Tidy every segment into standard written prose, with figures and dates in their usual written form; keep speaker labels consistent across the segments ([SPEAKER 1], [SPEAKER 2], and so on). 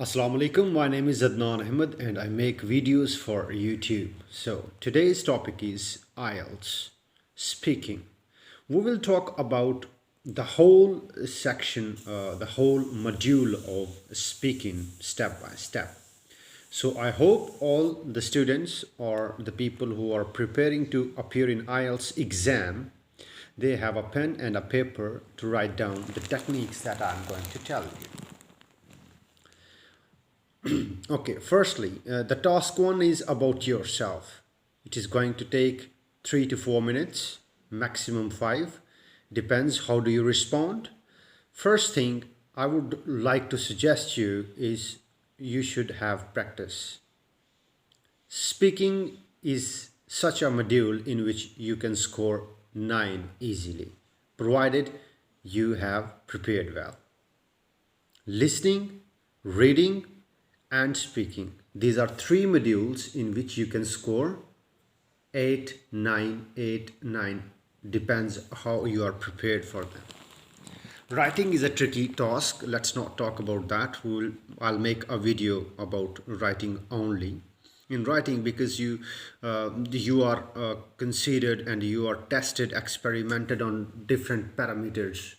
[SPEAKER 1] Assalamu alaikum, my name is Adnan Ahmed and I make videos for YouTube. So today's topic is IELTS, speaking. We will talk about the whole section, the whole module of speaking step by step. So I hope all the students or the people who are preparing to appear in IELTS exam, they have a pen and a paper to write down the techniques that I'm going to tell you. Okay, firstly, the task one is about yourself. It is going to take 3 to 4 minutes, maximum 5. Depends how do you respond. First thing I would like to suggest you is you should have practice. Speaking is such a module in which you can score 9 easily, provided you have prepared well. Listening, reading, and speaking. These are 3 modules in which you can score 8, 9, 8, 9. Depends how you are prepared for them. Writing is a tricky task. Let's not talk about that. I'll make a video about writing only. In writing, because you are considered and you are tested, experimented on different parameters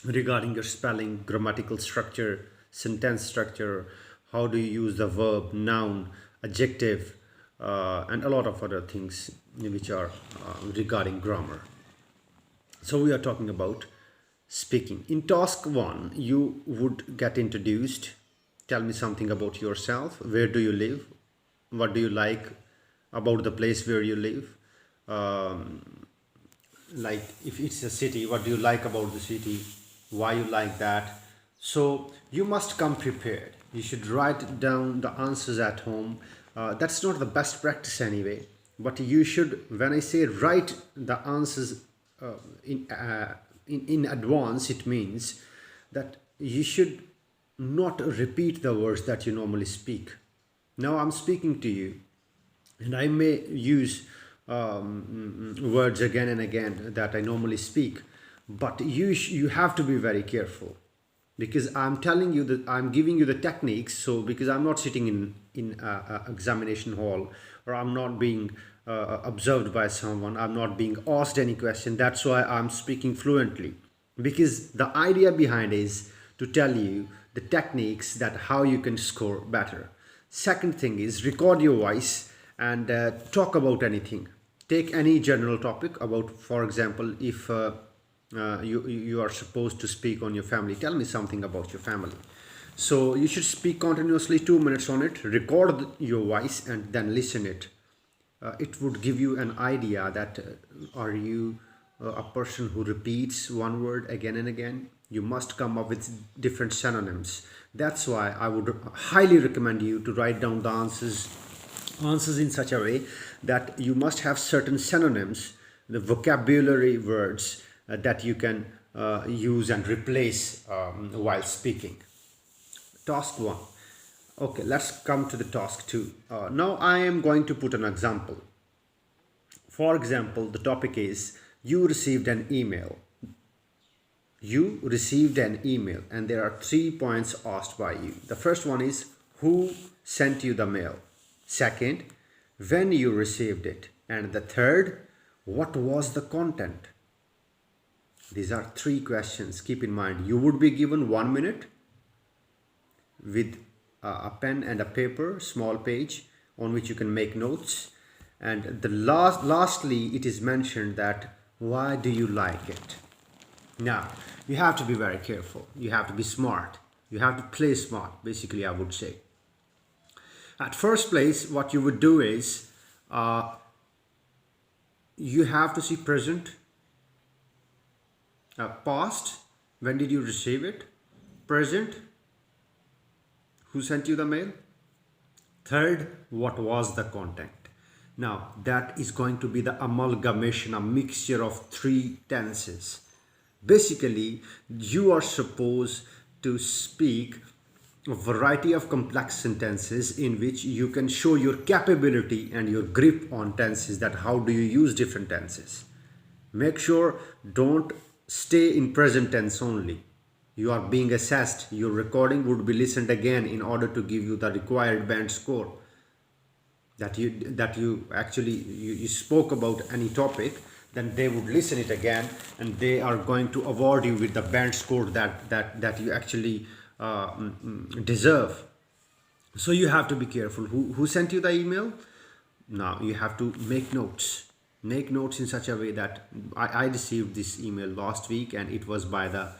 [SPEAKER 1] regarding your spelling, grammatical structure, sentence structure, how do you use the verb, noun, adjective, and a lot of other things which are regarding grammar. So we are talking about speaking. In task 1, you would get introduced. Tell me something about yourself. Where do you live? What do you like about the place where you live? Like if it's a city, what do you like about the city? Why you like that? So you must come prepared. You should write down the answers at home. That's not the best practice anyway, but you should, when I say write the answers in advance, it means that you should not repeat the words that you normally speak. Now I'm speaking to you and I may use words again and again that I normally speak, but you have to be very careful. Because I'm telling you that I'm giving you the techniques. So because I'm not sitting in a examination hall, or I'm not being observed by someone, I'm not being asked any question. That's why I'm speaking fluently, because the idea behind is to tell you the techniques that how you can score better. Second thing is record your voice and talk about anything. Take any general topic about, for example, if you are supposed to speak on your family. Tell me something about your family. So you should speak continuously 2 minutes on it, record your voice and then listen it. It would give you an idea that are you a person who repeats one word again and again. You must come up with different synonyms. That's why I would highly recommend you to write down the answers in such a way that you must have certain synonyms, the vocabulary words that you can use and replace while speaking. Task 1. Okay, let's come to the task 2. Now I am going to put an example. For example, the topic is you received an email. You received an email and there are 3 points asked by you. The first one is who sent you the mail. Second, when you received it. And the third, what was the content? These are 3 questions. Keep in mind, you would be given 1 minute with a pen and a paper, small page on which you can make notes. And the lastly, it is mentioned that why do you like it? Now, you have to be very careful. You have to be smart. You have to play smart, basically, I would say. At first place, what you would do is you have to see present, past, when did you receive it? Present, who sent you the mail? Third, what was the content? Now, that is going to be the amalgamation, a mixture of 3 tenses. Basically, you are supposed to speak a variety of complex sentences in which you can show your capability and your grip on tenses, that how do you use different tenses. Make sure don't stay in present tense only. You are being assessed. Your recording would be listened again in order to give you the required band score. That you actually you spoke about any topic, then they would listen it again, and they are going to award you with the band score that you actually deserve. So you have to be careful who sent you the email. Now you have to make notes in such a way that I received this email last week, and it was by the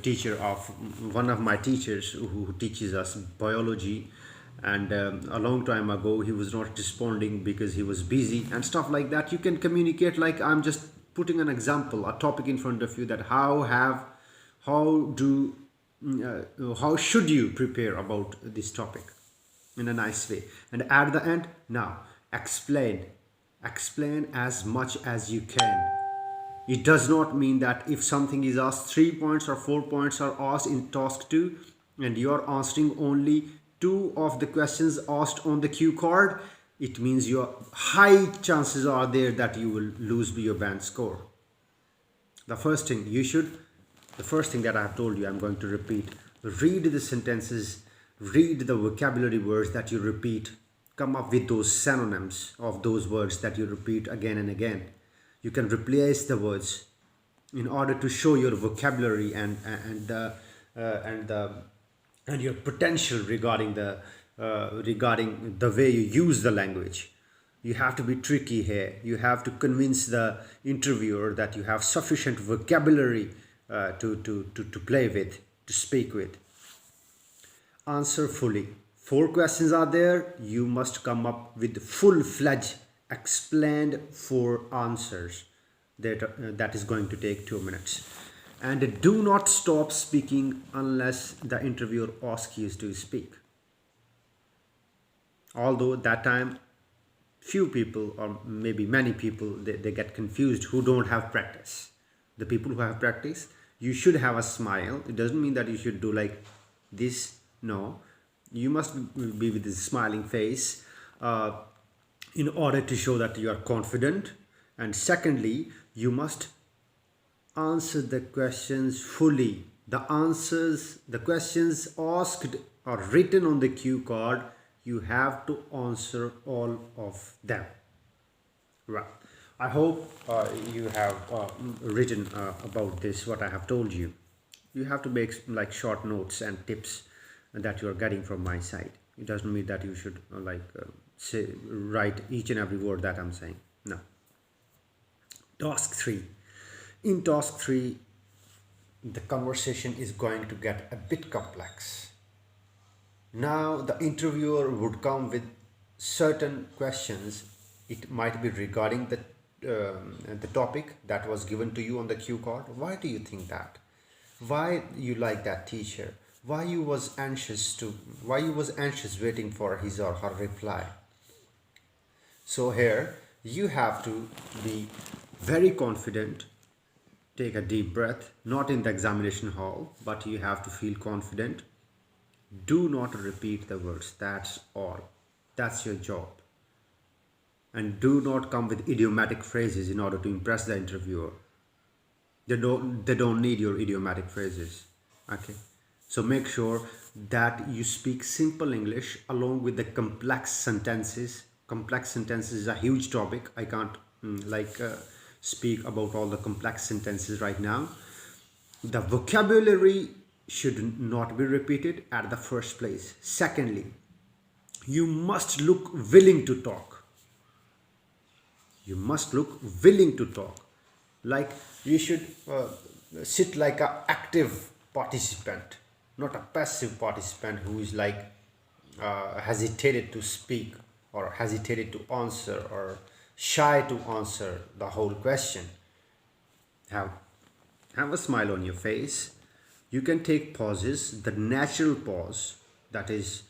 [SPEAKER 1] teacher of one of my teachers who teaches us biology. And a long time ago he was not responding because he was busy and stuff like that. You can communicate, like I'm just putting an example, a topic in front of you, that how should you prepare about this topic in a nice way. And at the end, now explain as much as you can. It does not mean that if something is asked, 3 points or 4 points are asked in task 2, and you are answering only 2 of the questions asked on the cue card, it means your high chances are there that you will lose your band score. The first thing that I have told you, I'm going to repeat. Read the sentences, read the vocabulary words that you repeat. Come up with those synonyms of those words that you repeat again and again. You can replace the words in order to show your vocabulary and your potential regarding the way you use the language. You have to be tricky here. You have to convince the interviewer that you have sufficient vocabulary to play with, to speak with. Answer fully. 4 questions are there. You must come up with full-fledged, explained 4 answers. That is going to take 2 minutes. And do not stop speaking unless the interviewer asks you to speak. Although that time, few people, or maybe many people, they get confused who don't have practice. The people who have practice, you should have a smile. It doesn't mean that you should do like this. No, you must be with this smiling face in order to show that you are confident. And secondly, you must answer the questions fully. The questions asked or written on the cue card, you have to answer all of them. Right. I hope you have written about this, what I have told you. You have to make like short notes and tips that you are getting from my side. It doesn't mean that you should write each and every word that I'm saying. No. Task 3. In task 3, the conversation is going to get a bit complex. Now the interviewer would come with certain questions. It might be regarding the topic that was given to you on the cue card. Why do you think that? Why you like that teacher? Why you was anxious waiting for his or her reply? So here you have to be very confident. Take a deep breath, not in the examination hall, but you have to feel confident. Do not repeat the words. That's all. That's your job. And do not come with idiomatic phrases in order to impress the interviewer. They don't need your idiomatic phrases. Okay. So make sure that you speak simple English along with the complex sentences. Complex sentences is a huge topic. I can't speak about all the complex sentences right now. The vocabulary should not be repeated at the first place. Secondly, you must look willing to talk. You must look willing to talk. Like you should sit like an active participant, not a passive participant who is like hesitated to speak or hesitated to answer or shy to answer the whole question. Have a smile on your face. You can take pauses. The natural pause, that is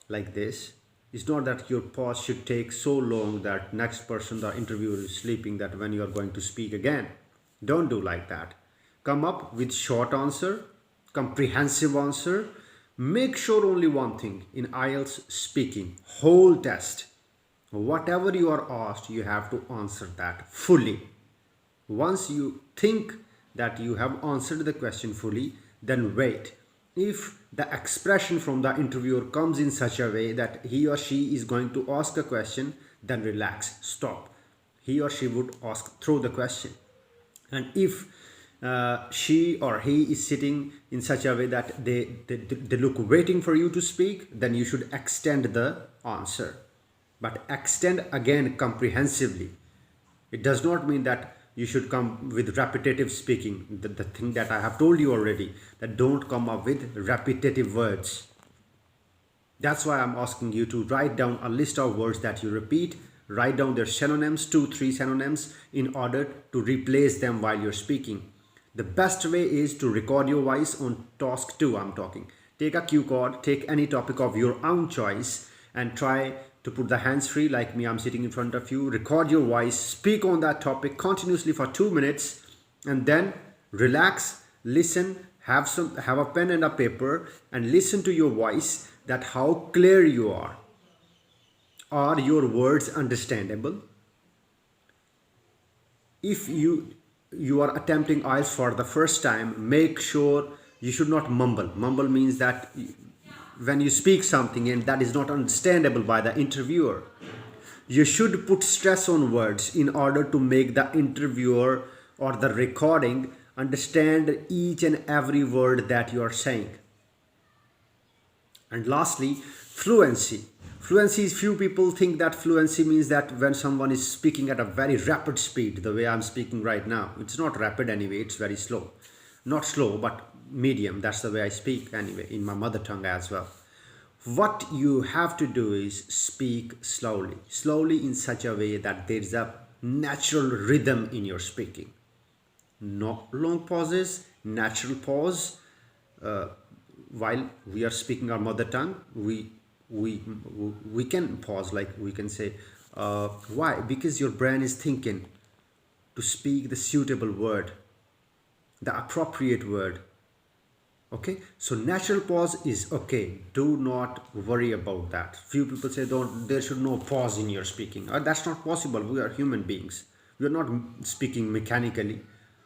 [SPEAKER 1] like this. It's not that your pause should take so long that next person, the interviewer, is sleeping, that when you are going to speak again. Don't do like that. Come up with short answer, comprehensive answer. Make sure only one thing in IELTS speaking, whole test. Whatever you are asked, you have to answer that fully. Once you think that you have answered the question fully, then wait. If the expression from the interviewer comes in such a way that he or she is going to ask a question, then relax, stop. He or she would ask through the question. And if she or he is sitting in such a way that they look waiting for you to speak, then you should extend the answer. But extend again comprehensively. It does not mean that you should come with repetitive speaking. The thing that I have told you already, that don't come up with repetitive words. That's why I'm asking you to write down a list of words that you repeat. Write down their synonyms, 2-3 synonyms, in order to replace them while you're speaking. The best way is to record your voice on task 2. I'm talking. Take a cue card, take any topic of your own choice, and try to put the hands free like me. I'm sitting in front of you. Record your voice, speak on that topic continuously for 2 minutes, and then relax, listen, have a pen and a paper, and listen to your voice, that how clear you are. Are your words understandable? If you are attempting IELTS for the first time, make sure you should not mumble. Mumble means that when you speak something and that is not understandable by the interviewer, you should put stress on words in order to make the interviewer or the recording understand each and every word that you are saying. And lastly, fluency. Fluency is, few people think that fluency means that when someone is speaking at a very rapid speed, the way I'm speaking right now. It's not rapid anyway, it's very slow. Not slow, but medium. That's the way I speak anyway, in my mother tongue as well. What you have to do is speak slowly. Slowly in such a way that there is a natural rhythm in your speaking. No long pauses, natural pause. While we are speaking our mother tongue, we can pause, like we can say, why? Because your brain is thinking to speak the suitable word, the appropriate word. Okay, so natural pause is okay. Do not worry about that. Few people say there should no pause in your speaking. That's not possible. We are human beings. We are not speaking mechanically,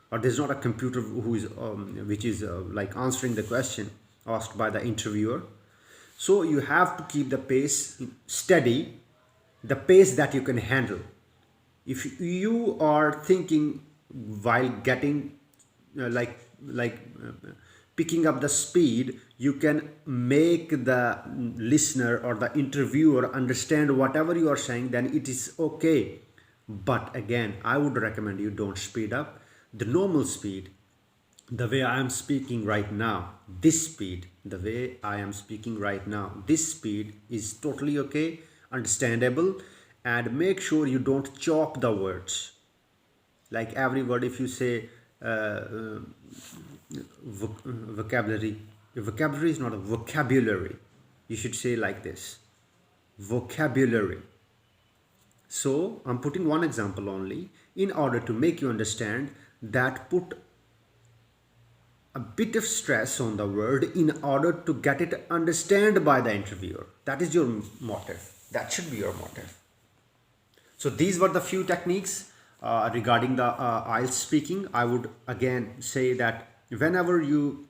[SPEAKER 1] or there's not a computer who is which is like answering the question asked by the interviewer. So you have to keep the pace steady, the pace that you can handle. If you are thinking while getting picking up the speed, you can make the listener or the interviewer understand whatever you are saying, then it is okay. But again, I would recommend you don't speed up. The normal speed, the way I am speaking right now, this speed, the way I am speaking right now, this speed is totally okay, understandable. And make sure you don't chop the words. Like every word, if you say vocabulary, vocabulary is not a vocabulary. You should say like this, vocabulary. So I'm putting one example only in order to make you understand that put a bit of stress on the word in order to get it understood by the interviewer. That is your motive. That should be your motive. So these were the few techniques regarding the IELTS speaking. I would again say that whenever you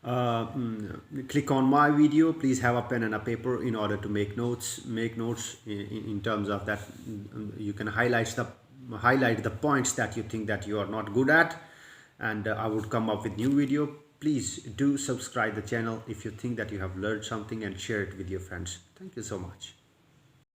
[SPEAKER 1] click on my video, please have a pen and a paper in order to make notes. Make notes in terms of that you can highlight the points that you think that you are not good at, and I would come up with new video. Please do subscribe the channel if you think that you have learned something, and share it with your friends. Thank you so much.